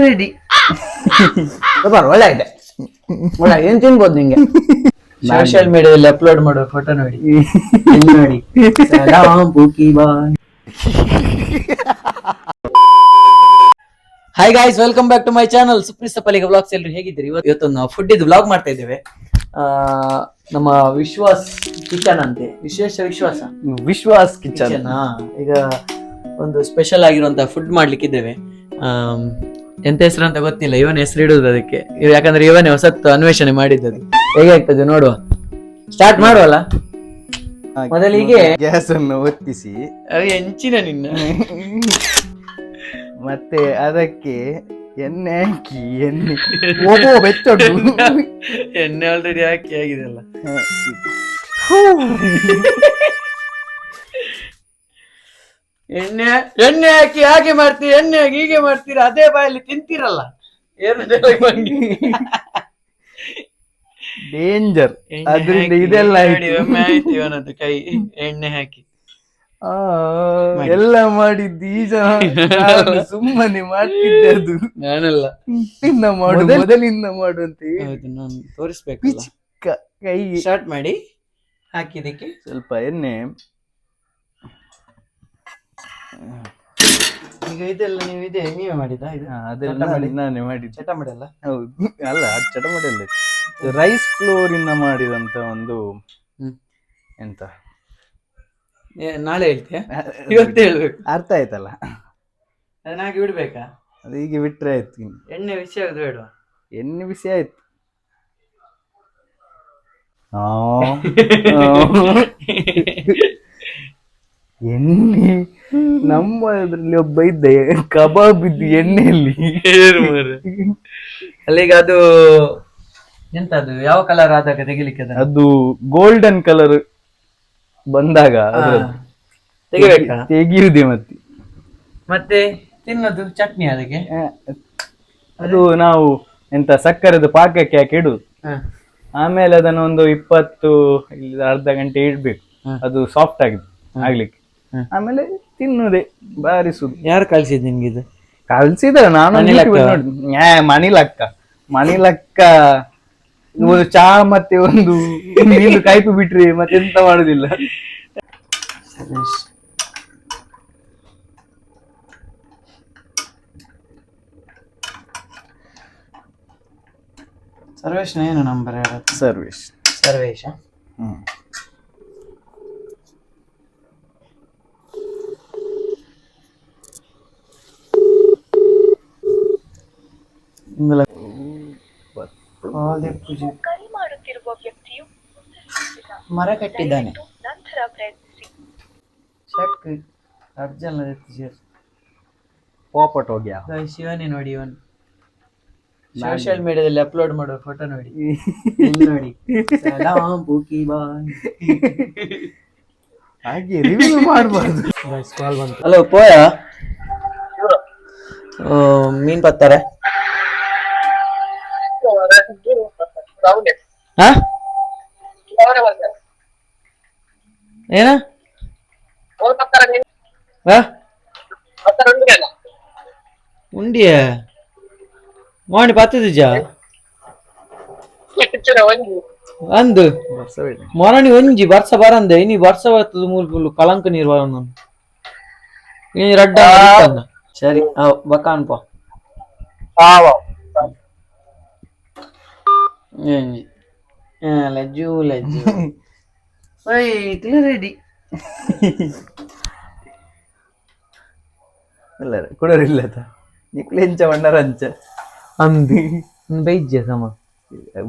Ready super, ಒಳ್ಳೆ ಇದೆ. ಒಳ್ಳೆ ಏನ್ ತಿನ್ಬೋದು ನಿಂಗೆ. ಸೋಷಿಯಲ್ ಮೀಡಿಯಾದಲ್ಲಿ ಅಪ್ಲೋಡ್ ಮಾಡೋ ಫೋಟೋ ನೋಡಿ ಇಲ್ಲಿ ನೋಡಿ. ಸಲಾಂ ಬೂಕಿ ಬಾಯ್. Hi guys, welcome back to my channel ಸುಪ್ರೀಸ್ ಪಲಿಗ ವ್ಲಾಗ್ಸ್. ಎಲ್ರು ಹೇಗಿದ್ದೀರಿ? ಇವತ್ತು ನಾವು ಫುಡ್ ಇದು ವ್ಲಾಗ್ ಮಾಡ್ತಾ ಇದ್ದೇವೆ. ನಮ್ಮ ವಿಶ್ವಾಸ್ ಕಿಚನ್ ಅಂತೆ, ವಿಶ್ವಾಸ್ ಕಿಚನ್. ಈಗ ಒಂದು ಸ್ಪೆಷಲ್ ಆಗಿರುವಂತ ಫುಡ್ ಮಾಡ್ಲಿಕ್ಕಿದ್ದೇವೆ. ಎಂತ ಹೆಸರು ಅಂತ ಗೊತ್ತಿಲ್ಲ, ಇವನ್ ಹೆಸರು ಇಡುದು ಅದಕ್ಕೆ. ಯಾಕಂದ್ರೆ ಇವನೇ ಹೊಸತ್ತು ಅನ್ವೇಷಣೆ ಮಾಡಿದ್ದದು. ಹೇಗೆ ಆಗ್ತದೆ ನೋಡುವ. ಸ್ಟಾರ್ಟ್ ಮಾಡುವಲ್ಲ. ಮೊದಲಿಗೆ ಗ್ಯಾಸ್ ಅನ್ನು ಒತ್ತಿಸಿ ಹೆಂಚಿನ ನಿನ್ನ ಮತ್ತೆ ಅದಕ್ಕೆ ಎಣ್ಣೆ ಹಾಕಿ ಎಣ್ಣೆ ಆಲ್ರೆಡಿ ಹಾಕಿ ಆಗಿದೆಲ್ಲ. ಎಣ್ಣೆ ಎಣ್ಣೆ ಹಾಕಿ ಹಾಗೆ ಮಾಡ್ತೀರಿ, ಎಣ್ಣೆ ಹಾಕಿ ಹೀಗೆ ಮಾಡ್ತೀರಿ, ಅದೇ ಬಾಯಲ್ಲಿ ತಿಂತೀರಲ್ಲ. ಏನು ಡೇಂಜರ್. ಅದರಿಂದ ಇದೆಲ್ಲ ಇವನದ್ದು ಕೈ ಎಣ್ಣೆ ಹಾಕಿ ಎಲ್ಲ ಮಾಡಿದ್ದು ಈ ಜನ ಸುಮ್ಮನೆ ಮಾಡ್ತಿದ್ದೆ. ಅದು ನಾನಲ್ಲ, ಮೊದಲಿಂದ ಮಾಡು ಅಂತ ನಾನು ತೋರಿಸ್ಬೇಕು. ಕೈ ಸ್ಟಾರ್ಟ್ ಮಾಡಿ ಹಾಕಿದಕ್ಕೆ ಸ್ವಲ್ಪ ಎಣ್ಣೆ. ಈಗ ಇದೆಲ್ಲ ನೀವೇ ಮಾಡಿದ? ಅದೆಲ್ಲ ನಾನೇ ಮಾಡಿದ್ದು. ಚಟಮಡಿ ಅಲ್ಲ? ಹೌದು, ಅಲ್ಲ ಚಟಮಡಿ ಅಲ್ಲ, ರೈಸ್ ಫ್ಲೋರ್ ಇಂದ ಮಾಡಿದಂತ ಒಂದು ಎಂತ. ನಾಳೆ ಹೇಳ್ತೀಯ? ಇವತ್ತೇ ಹೇಳ್ಬೇಕು. ಅರ್ಥ ಆಯ್ತಲ್ಲ? ಅದನ್ನ ಹಾಕಿ ಬಿಡ್ಬೇಕಾ? ಅದು ಹೀಗೆ ಬಿಟ್ರೆ ಆಯ್ತು. ಎಣ್ಣೆ ಬಿಸಿ ಆಗುದು ಬೇಡ? ಎಣ್ಣೆ ಬಿಸಿ ಆಯ್ತು. ಎಣ್ಣೆ ನಮ್ಮ ಅದ್ರಲ್ಲಿ ಒಬ್ಬ ಇದ್ದ, ಕಬಾಬ್ ಇದ್ದು ಎಣ್ಣೆಯಲ್ಲಿ. ಅಲ್ಲಿಗ ಅದು ಎಂತ, ಅದು ಯಾವ ಕಲರ್ ಆದಾಗ ತೆಗಿಲಿಕ್ಕೆ? ಅದು ಗೋಲ್ಡನ್ ಕಲರ್ ಬಂದಾಗ ತೆಗಿಬೇಕಾ? ತೆಗಿಯುವುದೇ ಮತ್ತೆ ತಿನ್ನೋದು ಚಟ್ನಿ ಅದಕ್ಕೆ. ಅದು ನಾವು ಎಂತ ಸಕ್ಕರೆದು ಪಾಕಕ್ಕೆ ಹಾಕಿ ಇಡುದು. ಆಮೇಲೆ ಅದನ್ನ ಒಂದು 20 ಅರ್ಧ ಗಂಟೆ ಇಡ್ಬೇಕು, ಅದು ಸಾಫ್ಟ್ ಆಗ್ಲಿಕ್ಕೆ. ಆಮೇಲೆ ತಿನ್ನುದೇ, ಬಾರಿಸುದು. ಯಾರು ಕಳ್ಸಿದ್ ನಿಮ್ಗೆ ಇದು? ಕಳ್ಸಿದ ನಾನು. ಮಣಿಲಕ್ಕ ಒಂದು ಚಾ ಮತ್ತೆ ಒಂದು ನೀರು ಕಾಯ್ಪು ಬಿಟ್ರಿ ಮತ್ತೆ ಎಂತ ಮಾಡುದಿಲ್ಲ. ಸರ್ವೇಶ್ ಏನು ನಂಬರ್? ಸರ್ವೇಶ. ಮರ ಕಟ್ಟಿದ್ದಾನೆ. ಶಿವನೇ ನೋಡಿ, ಇವನು ಸೋಷಿಯಲ್ ಮೀಡಿಯಾದಲ್ಲಿ ಅಪ್ಲೋಡ್ ಮಾಡೋ ಫೋಟೋ ನೋಡಿ ನೋಡಿ. ಬೂಕಿ ಬಾಯ್ ಹಾಗೆ ರಿವ್ಯೂ ಮಾಡಬಾರ್ದು. ಹಲೋ ಪೋಯ, ಮೀನ್ ಪತ್ತಾರೆ? ಏನ ಉಂಡಿಯ ಮಾಡಿ ಪತ್ತದಿಜ ಅಂದು ಮೊರಣಿ ಒಂಜಿ ವರ್ಷ ಬರಂದೆ. ಇನಿ ವರ್ಷ ಬರ್ತದ ಮೂಲ ಕಳಂಕ ನೀರು ಬರೋನು ರಡ್ಡ. ಸರಿ ಬಕಾನ್ ಪೋ ಲಜ್ಜು ಲಜ್ಜು ರೆಡಿ. ಕುಡರಿಲ್ಲ ನಿಕ್ಲೆಂಚ ಬಣ್ಣರಂಚ ಅಂದು ಬೈಜ್ಯ ಸಮ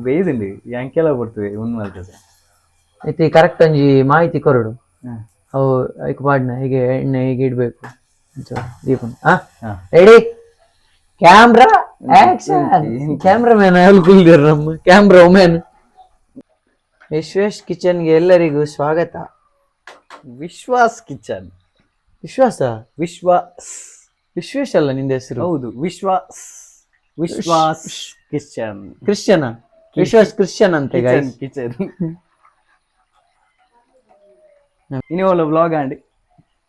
ಬೇಯ್ದುಂಡು ಯಾಂಕೆಲ್ಲ ಕೊಡ್ತೇವೆ ಉನ್ಮಲ್ತದೆ. ಐತಿ ಕರೆಕ್ಟ್ ಒಂಜಿ ಮಾಹಿತಿ ಕೊರಡು. ಅವು ಐಕ್ ಪಾಡ್ನ ಹೇಗೆ ಎಣ್ಣೆ ಹೇಗೆ ಇಡ್ಬೇಕು ದೀಪನ್. Ready, camera action. ಕ್ಯಾಮ್ರಾಮ್ಯಾನ್ ಹೇಳ್ಕೊಳ್ದಿರ ನಮ್ಮ ಕ್ಯಾಮ್ರಾ ವುಮೆನ್. ವಿಶ್ವೇಶ್ ಕಿಚನ್ಗೆ ಎಲ್ಲರಿಗೂ ಸ್ವಾಗತ. ವಿಶ್ವಾಸ್ ಕಿಚನ್. ವಿಶ್ವಾಸ? ವಿಶ್ವೇಶ್ ಅಲ್ಲ ನಿಂದ ಹೆಸರು? ಹೌದು, Vishwas kitchen. Christian? Vishwas Christian ಅಂತ ಕಿಚನ್. ಇನ್ನು ವ್ಲಾಗ್ ಆಂಡಿ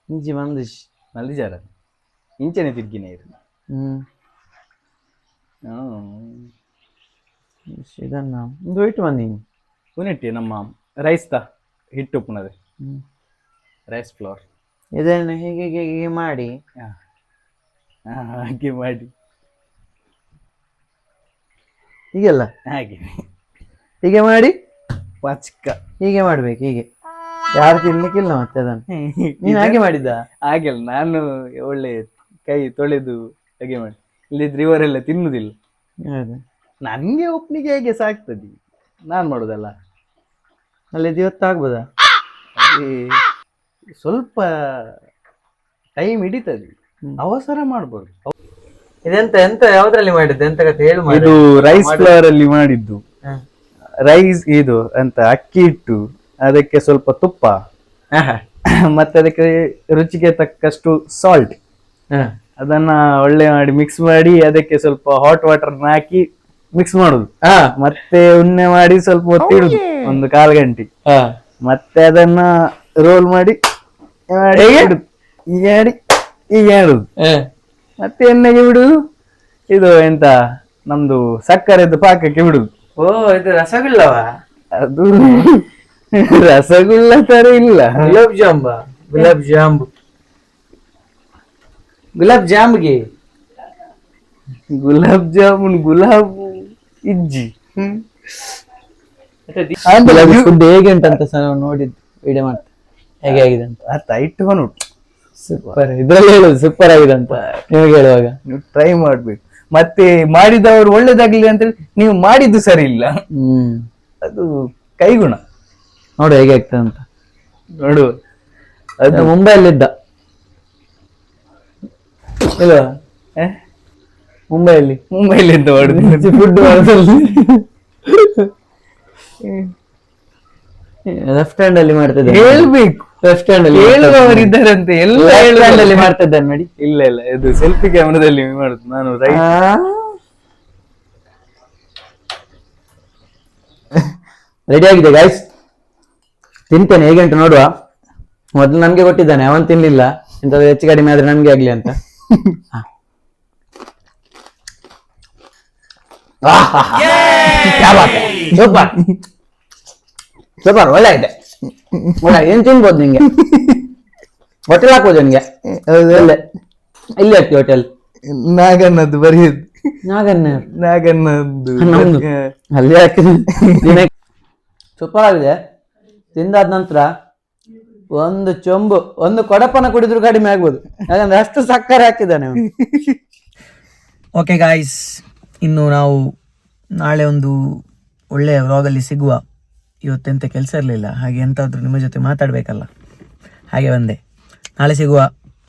ಇಂಜಿ ಮಂದಿಶ್ ಮಲ್ಲಿಜಾರ ಇಂಚನೆ ತಿರ್ಗಿನೇ ಇರು ಹ್ಮ್ ಹ್ಮ್. ಇದನ್ನ ಒಂದು ಇಟ್ಟು ಬನ್ನಿ. ಉನಿಟ್ಟಿ ನಮ್ಮ ರೈಸ್ ತ ಹಿಟ್ಟು ಪುನದೆ ರೈಸ್ ಫ್ಲೋರ್ ಇದನ್ನು ಹೀಗೆ ಹೀಗೆ ಹೀಗೆ ಮಾಡಿ ಹಾಗೆ ಮಾಡಿ ಹೀಗೆಲ್ಲ ಹಾಗೆ ಹೀಗೆ ಮಾಡಿ ಪಚ್ಕ ಹೀಗೆ ಮಾಡ್ಬೇಕು. ಹೀಗೆ ಯಾರು ತಿನ್ಲಿಕ್ಕಿಲ್ಲ ಮತ್ತೆ ಅದನ್ನು. ನೀನ್ ಹಾಗೆ ಮಾಡಿದ್ದ? ಹಾಗೆಲ್ಲ ನಾನು ಒಳ್ಳೆ ಕೈ ತೊಳೆದು ಹಾಗೆ ಮಾಡಿ, ಇಲ್ಲಿದ್ರೆ ಇವರೆಲ್ಲ ತಿನ್ನುದಿಲ್ಲ. ಹೌದು. ನನ್ಗೆ ಒಪ್ನಿಗೆ ಹೇಗೆ ಸಾಕ್ತದೆ, ನಾನ್ ಮಾಡೋದಲ್ಲ. ಅಲ್ಲಿ ಇವತ್ತು ಆಗ್ಬೋದಾ? ಅದೇ ಸ್ವಲ್ಪ ಟೈಮ್ ಹಿಡಿತದೆ, ಅವಸರ ಮಾಡ್ಬೋದು. ಇದೆಂತ ಎಂತ ಯಾವ್ದ್ರಲ್ಲಿ ಮಾಡಿದ್ದು ಎಂತ ಕತೆ ಹೇಳು. ಇದು ರೈಸ್ ಫ್ಲವರ್ ಅಲ್ಲಿ ಮಾಡಿದ್ದು. ರೈಸ್ ಇದು ಅಂತ ಅಕ್ಕಿ ಹಿಟ್ಟು, ಅದಕ್ಕೆ ಸ್ವಲ್ಪ ತುಪ್ಪ, ಮತ್ತೆ ಅದಕ್ಕೆ ರುಚಿಗೆ ತಕ್ಕಷ್ಟು ಸಾಲ್ಟ್, ಅದನ್ನ ಒಳ್ಳೆ ಮಾಡಿ ಮಿಕ್ಸ್ ಮಾಡಿ ಅದಕ್ಕೆ ಸ್ವಲ್ಪ ಹಾಟ್ ವಾಟರ್ ಹಾಕಿ ಮಿಕ್ಸ್ ಮಾಡುದು. ಮತ್ತೆ ಉಣ್ಣೆ ಮಾಡಿ ಸ್ವಲ್ಪ ಹೊತ್ತು ಇಡುದು, ಒಂದು 1/4 ಗಂಟೆ. ಮತ್ತೆ ಅದನ್ನ ರೋಲ್ ಮಾಡಿ ಇಡುದು. ಹೀಗೆ ಮಾಡುದು. ಮತ್ತೆ ಎಣ್ಣೆಗೆ ಬಿಡುದು. ಇದು ಎಂತ ನಮ್ದು ಸಕ್ಕರೆದ್ದು ಪಾಕಕ್ಕೆ ಬಿಡುದು. ಓ, ಇದು ರಸಗುಲ್ಲವ? ಅದು ರಸಗುಲ್ಲ ತರ ಇಲ್ಲ, ಗುಲಾಬ್ ಜಾಂಬ. ಗುಲಾಬ್ ಜಾಂಬ್, ಗುಲಾಬ್ ಜಾಮ್ಗೆ ಗುಲಾಬ್ ಜಾಮೂನ್, ಗುಲಾಬ್ ಇಜ್ಜಿ. ಫುಡ್ ಹೇಗೆ ಉಂಟಂತ ನೋಡಿದ್ದು ವಿಡಿಯೋ ಮಾಡ್ತಾ ಹೇಗೆ ಆಗಿದೆ ಅಂತ. ಇಟ್ಕೊಂಡು ಸೂಪರ್, ಇದ್ರಲ್ಲಿ ಹೇಳುದು ಸೂಪರ್ ಆಗಿದೆ ಅಂತ ನಿಮಗೆ ಹೇಳುವಾಗ. ನೀವು ಟ್ರೈ ಮಾಡ್ಬೇಕು. ಮತ್ತೆ ಮಾಡಿದವರು ಒಳ್ಳೇದಾಗ್ಲಿ ಅಂತ ನೀವು ಮಾಡಿದ್ದು ಸರಿ ಇಲ್ಲ, ಅದು ಕೈಗುಣ. ನೋಡು ಹೇಗೆ ಆಗ್ತದೆ ಅಂತ ನೋಡು. ಅದು ಮುಂಬೈಯಲ್ಲಿದ್ದ ಇಲ್ವಾ? ಮುಂಬೈಲಿಂದ ಹೊಡೆದು ಫುಡ್ ಲೆಫ್ಟ್ ಹ್ಯಾಂಡ್ ಅಲ್ಲಿ ಮಾಡ್ತಿದ್ದೆ. ಹೇಳ್ಬೇಕು, ಲೆಫ್ಟ್ ಹ್ಯಾಂಡ್ ಅಲ್ಲಿ ಹೇಳುವವರಿದ್ದಾರಂತೆ, ಎಲ್ಲ ಲೆಫ್ಟ್ ಹ್ಯಾಂಡ್ ಅಲ್ಲಿ ಮಾಡ್ತಿದ್ದಾನೆ ನೋಡಿ. ಇಲ್ಲ ಇಲ್ಲ, ಇದು ಸೆಲ್ಫಿ ಕ್ಯಾಮ್ರಾದಲ್ಲಿ ಮಾಡುದು, ನಾನು ರೈಟ್. ರೆಡಿ ಆಗಿದೆ ಗೈಸ್, ತಿಂತೇನೆ ಹೇಗೆ ಉಂಟು ನೋಡುವ. ಮೊದಲು ನಮ್ಗೆ ಕೊಟ್ಟಿದ್ದಾನೆ, ಅವನ್ ತಿನ್ಲಿಲ್ಲ. ಇಂಥದ್ದು ಹೆಚ್ಚು ಕಡಿಮೆ ಆದ್ರೆ ನಮ್ಗೆ ಆಗ್ಲಿ ಅಂತ. ಸೂಪರ್ ಸೂಪರ್, ಒಳ್ಳೆ ಇದೆ. ಏನ್ ತಿನ್ಬೋದು ನಿಂಗೆ? ಹೋಟೆಲ್ ಹಾಕ್ಬೋದು ನಿಂಗೆ. ಇಲ್ಲಿ ಹಾಕ್ತಿ ಹೋಟೆಲ್. ನಾಗನ್ನದ್ದು ಬರೆಯುದು, ನಾಗನ್ನದ್ದು ನಮ್ದು ಅಲ್ಲಿ ಹಾಕಿದ್ರೆ ಸೂಪರ್ ಆಗಿದೆ. ತಿಂದಾದ ನಂತರ ಒಂದು ಚೊಂಬು, ಒಂದು ಕೊಡಪನ ಕುಡಿದ್ರು ಕಡಿಮೆ ಆಗ್ಬೋದು, ಯಾಕಂದ್ರೆ ಅಷ್ಟು ಸಕ್ಕರೆ ಹಾಕಿದ್ದಾನೆ. ಓಕೆ ಗಾಯ್ಸ್, ಇನ್ನು ನಾವು ನಾಳೆ ಒಂದು ಒಳ್ಳೆಯ ವ್ಲಾಗಲ್ಲಿ ಸಿಗುವ. ಇವತ್ತೆಂತ ಕೆಲಸ ಇರಲಿಲ್ಲ, ಹಾಗೆ ಎಂತಾದ್ರೂ ನಿಮ್ಮ ಜೊತೆ ಮಾತಾಡಬೇಕಲ್ಲ, ಹಾಗೆ ಬಂದೆ. ನಾಳೆ ಸಿಗುವ,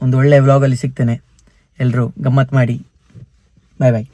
ಒಂದು ಒಳ್ಳೆಯ ವ್ಲಾಗಲ್ಲಿ ಸಿಗ್ತೇನೆ. ಎಲ್ಲರೂ ಗಮ್ಮತ್ತು ಮಾಡಿ. ಬಾಯ್ ಬಾಯ್.